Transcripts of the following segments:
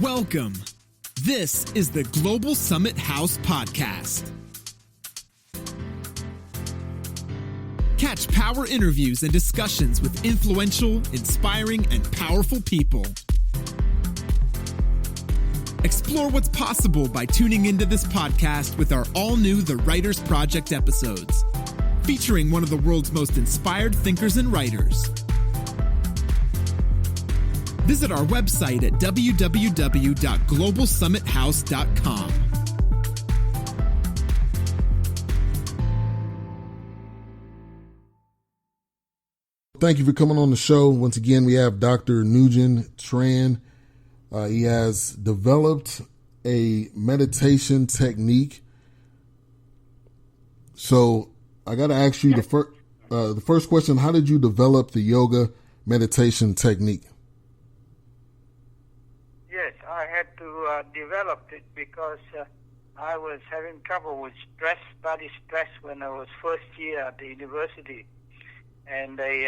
Welcome. This is the Global Summit House Podcast. Catch power interviews and discussions with influential, inspiring, and powerful people. Explore what's possible by tuning into this podcast with our all-new The Writers Project episodes, featuring one of the world's most inspired thinkers and writers. Visit our website at www.globalsummithouse.com. Thank you for coming on the show. Once again, we have Dr. Nguyen Tran. He has developed a meditation technique. So I got to ask you the first question. How did you develop the yoga meditation technique? Yes, I had to develop it because I was having trouble with study stress when I was first year at the university. And they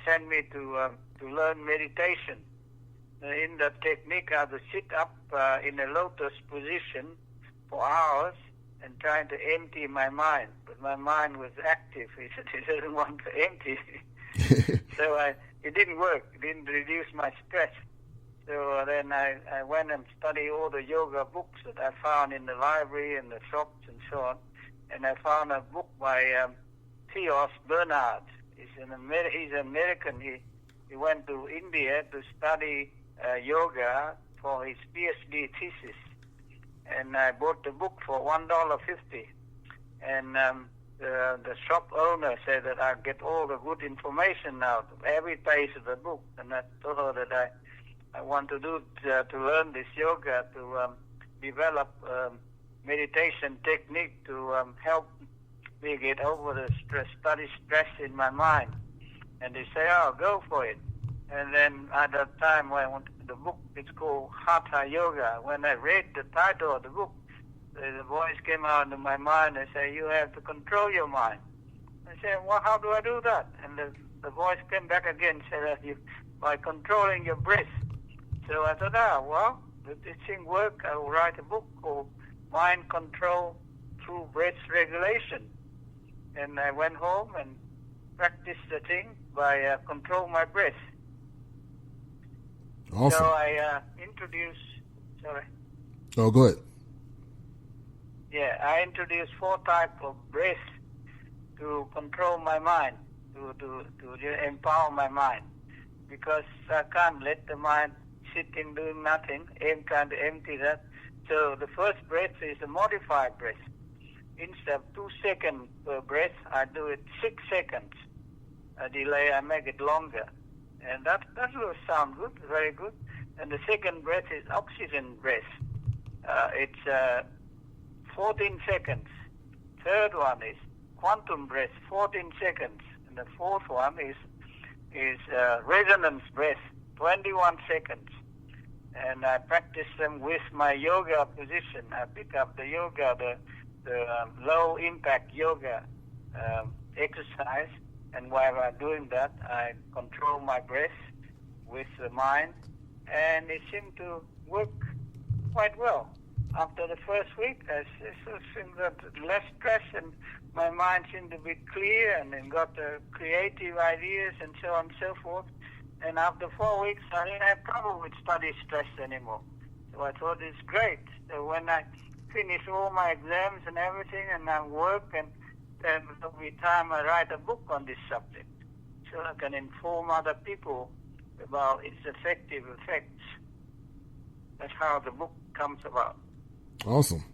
sent me to learn meditation. In the technique, I would sit up in a lotus position for hours and trying to empty my mind. But my mind was active. It doesn't want to empty. So it didn't work. It didn't reduce my stress. So then I went and studied all the yoga books that I found in the library and the shops and so on. And I found a book by Theos Bernard. He's an American. He went to India to study yoga for his PhD thesis. And I bought the book for $1.50. And the shop owner said that I get all the good information out of every page of the book. And I told her that I want to do to learn this yoga to develop meditation technique to help me get over the study stress in my mind. And they say, oh, go for it. And then at that time when I went to the book, it's called Hatha Yoga. When I read the title of the book, the voice came out in my mind and said, you have to control your mind. I said, well, how do I do that? And the voice came back again and said, by controlling your breath. So I thought, well, if this thing work, I will write a book called Mind Control Through Breath Regulation. And I went home and practiced the thing by control my breath. Awesome. So I introduced, Oh, go ahead. Yeah, I introduced 4 types of breath to control my mind, to empower my mind. Because I can't let the mind sitting doing nothing, trying to empty that. So the first breath is a modified breath. Instead of 2 seconds per breath, I do it 6 seconds. A delay, I make it longer. And that will sound good, very good. And the second breath is oxygen breath. It's 14 seconds. Third one is quantum breath, 14 seconds. And the fourth one is resonance breath, 21 seconds. And I practice them with my yoga position. I pick up the yoga, the low impact yoga exercise, and while I'm doing that, I control my breath with the mind, and it seemed to work quite well. After the first week, I seemed that less stress, and my mind seemed to be clear, and then got creative ideas and so on and so forth. And after 4 weeks, I didn't have trouble with study stress anymore. So I thought it's great. So when I finish all my exams and everything, and I work, and then every time I write a book on this subject, so I can inform other people about its effective effects. That's how the book comes about. Awesome.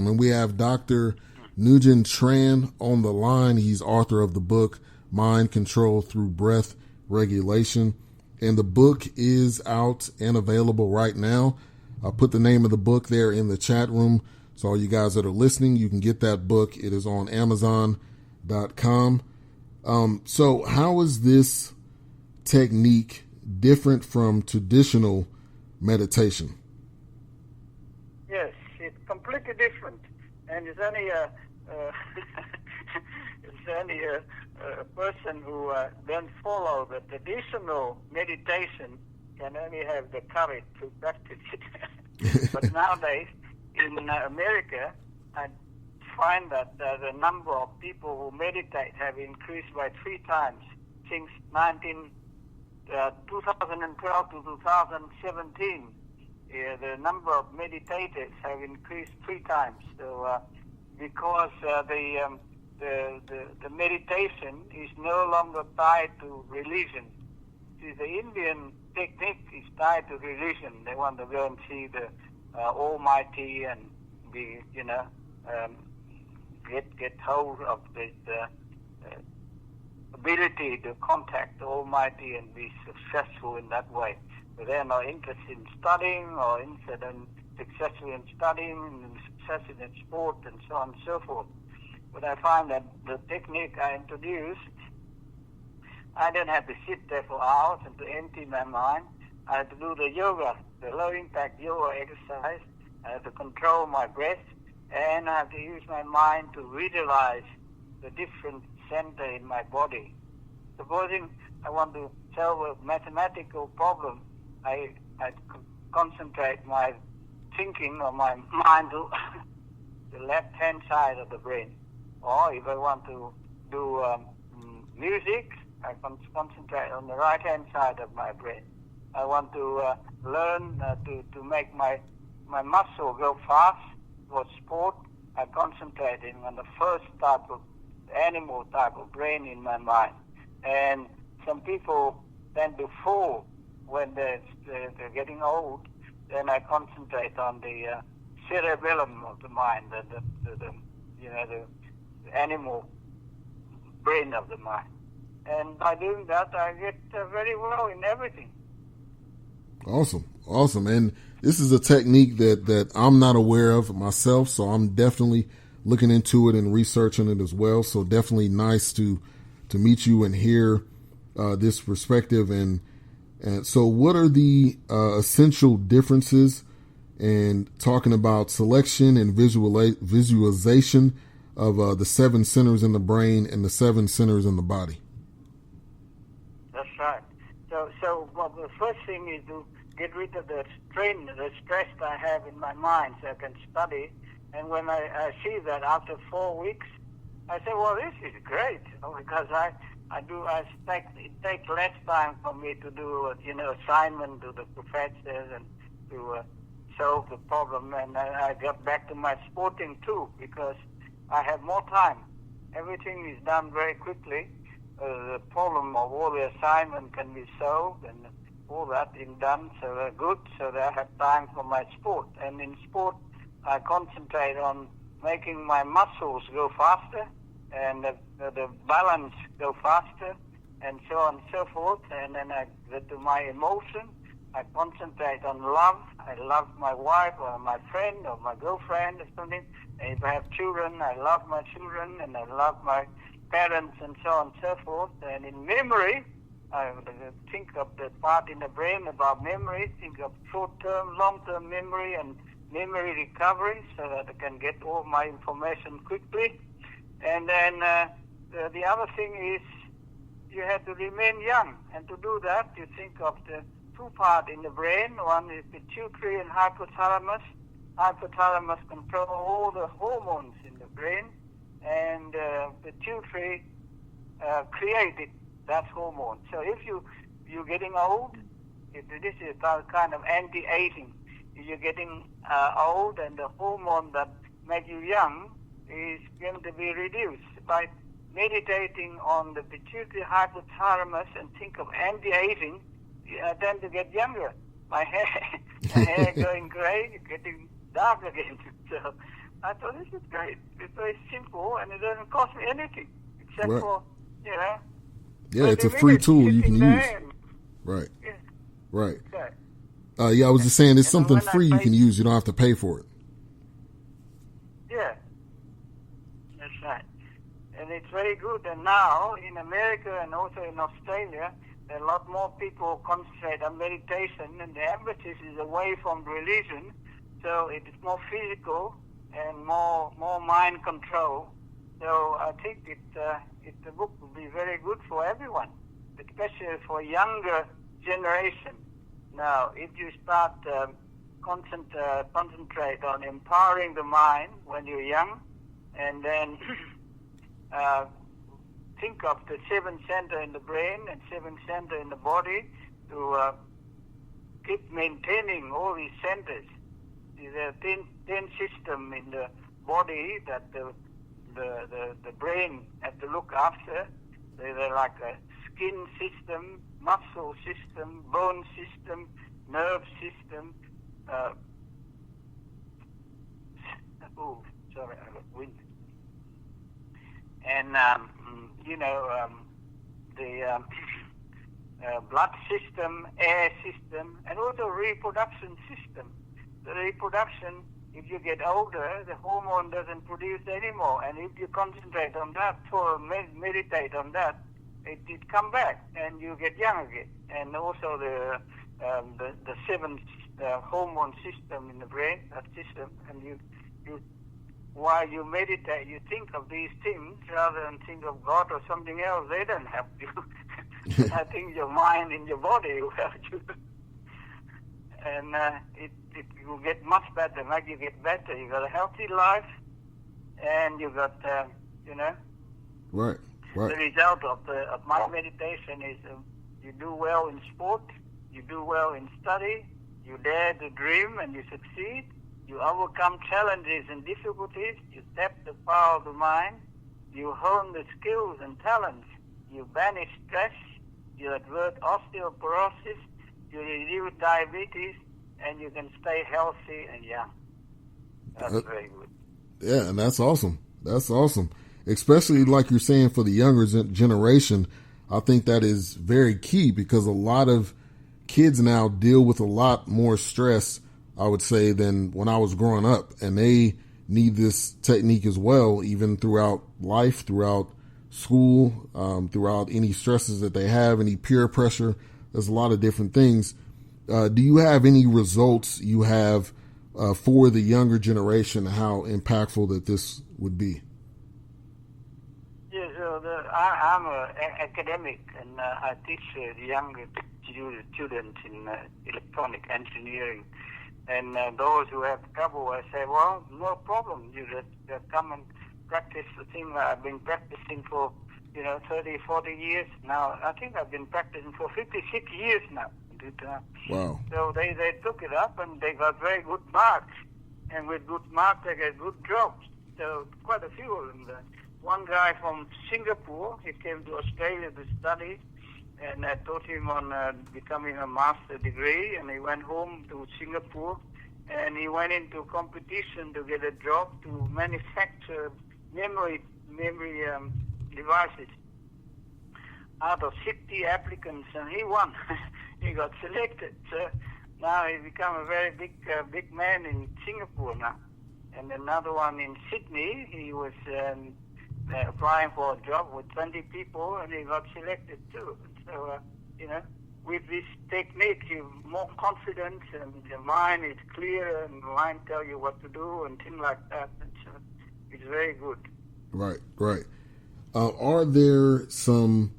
And we have Dr. Nguyen Tran on the line. He's author of the book, Mind Control Through Breath Regulation. And the book is out and available right now. I'll put the name of the book there in the chat room. So all you guys that are listening, you can get that book. It is on Amazon.com. So how is this technique different from traditional meditation? Yes, it's completely different. And it's only a person who don't follow the traditional meditation can only have the courage to practice it. But nowadays, in America, I find that the number of people who meditate have increased by 3 times since 2012 to 2017. The number of meditators have increased 3 times. So, because the meditation is no longer tied to religion. See, the Indian technique is tied to religion. They want to go and see the Almighty and be, get hold of this ability to contact the Almighty and be successful in that way. So they're not interested in studying or successful in studying and successful in sport and so on and so forth. But I find that the technique I introduce, I don't have to sit there for hours and to empty my mind. I have to do the yoga, the low-impact yoga exercise. I have to control my breath, and I have to use my mind to visualize the different center in my body. Supposing I want to solve a mathematical problem, I concentrate my thinking or my mind to the left-hand side of the brain. Or if I want to do music, I concentrate on the right-hand side of my brain. I want to learn to make my muscle go fast for sport. I concentrate on the first type of animal type of brain in my mind. And some people tend to fall when they're getting old. Then I concentrate on the cerebellum of the mind, the animal brain of the mind. And by doing that, I get very well in everything. Awesome. And this is a technique that I'm not aware of myself, so I'm definitely looking into it and researching it as well. So definitely nice to meet you and hear this perspective. And so what are the essential differences in talking about selection and visualization of the 7 centers in the brain and the 7 centers in the body? That's right. So the first thing is to get rid of the strain, the stress I have in my mind, so I can study. And when I see that after 4 weeks, I say, well, this is great, because it takes less time for me to do, assignment to the professors and to solve the problem. And I got back to my sporting too, because I have more time. Everything is done very quickly. The problem of all the assignment can be solved and all that is done, so they're good, so that I have time for my sport. And in sport, I concentrate on making my muscles go faster and the balance go faster and so on and so forth. And then I get to my emotion. I concentrate on love. I love my wife or my friend or my girlfriend or something. And if I have children, I love my children and I love my parents and so on and so forth. And in memory, I think of the part in the brain about memory, think of short-term, long-term memory and memory recovery so that I can get all my information quickly. And then the other thing is you have to remain young. And to do that, you think of the 2 parts in the brain. One is pituitary and hypothalamus. Hypothalamus control all the hormones in the brain. And pituitary created that hormone. So if you're getting old, this is a kind of anti-aging. You're getting old, and the hormone that makes you young is going to be reduced. By meditating on the pituitary hypothalamus and think of anti-aging, I tend to get younger. My hair going gray, getting dark again. So I thought, this is great. It's very simple, and it doesn't cost me anything except for, Yeah, it's a free tool you can use. Right. Yeah. Right. Okay. I was just saying it's something free you can use. You don't have to pay for it. Yeah. That's right. And it's very good. And now in America and also in Australia, there are a lot more people concentrate on meditation, and the emphasis is away from religion. So it is more physical and more mind control. So I think the book will be very good for everyone, especially for younger generation. Now, if you start concentrate on empowering the mind when you're young, and then think of the 7 center in the brain and 7 center in the body to keep maintaining all these centers. There's a 10 system in the body that the brain has to look after. They're like a skin system, muscle system, bone system, nerve system. Sorry, I got wind. And the blood system, air system, and also reproduction system. The reproduction, if you get older, the hormone doesn't produce anymore, and if you concentrate on that, meditate on that, it come back, and you get young again. And also the 7th hormone system in the brain, that system, and you while you meditate, you think of these things rather than think of God or something else. They don't help you. I think your mind and your body will help you. And it will get much better. Make you get better. You got a healthy life, and you got Right. The result of my meditation is you do well in sport, you do well in study, you dare to dream and you succeed, you overcome challenges and difficulties, you tap the power of the mind, you hone the skills and talents, you banish stress, you avert osteoporosis, you reduce diabetes, and you can stay healthy and young. That's very good. Yeah, and that's awesome. That's awesome. Especially like you're saying for the younger generation, I think that is very key because a lot of kids now deal with a lot more stress, I would say, than when I was growing up. And they need this technique as well, even throughout life, throughout school, throughout any stresses that they have, any peer pressure. There's a lot of different things. Do you have any results you have for the younger generation, how impactful that this would be? Yes, I'm an academic, and I teach the younger students in electronic engineering. And those who have trouble, I say, well, no problem. You just come and practice the thing I've been practicing for, 30, 40 years now. I think I've been practicing for 56 years now. Wow. So they took it up and they got very good marks. And with good marks, they get good jobs. So quite a few of them. One guy from Singapore, he came to Australia to study, and I taught him on becoming a master degree, and he went home to Singapore, and he went into competition to get a job to manufacture memory devices. Out of 60 applicants, and he won. He got selected. So now he's become a very big man in Singapore now. And another one in Sydney, he was applying for a job with 20 people, and he got selected too. So, with this technique, you're more confident, and your mind is clear, and the mind tell you what to do, and things like that. And so it's very good. Right. Are there some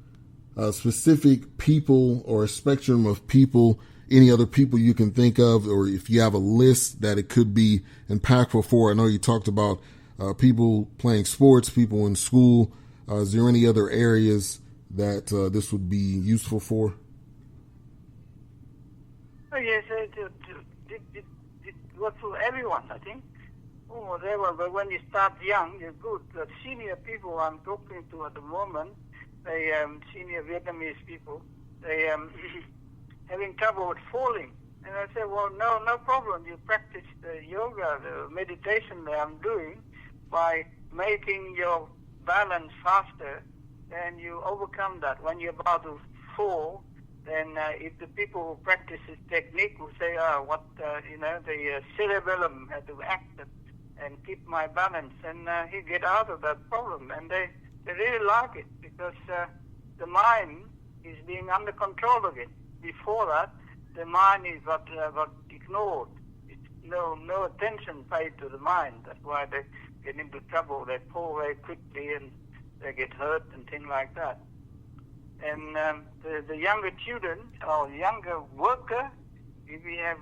specific people or a spectrum of people, any other people you can think of, or if you have a list that it could be impactful for? I know you talked about people playing sports, people in school. Is there any other areas that this would be useful for? Oh, yes, it works for everyone, I think. Whatever, but when you start young, you're good. The senior people I'm talking to at the moment, they senior Vietnamese people, they having trouble with falling. And I said, well, no problem. You practice the yoga, the meditation that I'm doing, by making your balance faster, and you overcome that. When you're about to fall, then if the people who practice this technique will say, the cerebellum had to act and keep my balance, and he get out of that problem. And they really like it because the mind is being under control again. Before that, the mind is got ignored. It's no attention paid to the mind. That's why they get into trouble. They fall very quickly and they get hurt and things like that. And the younger student or younger worker, we have,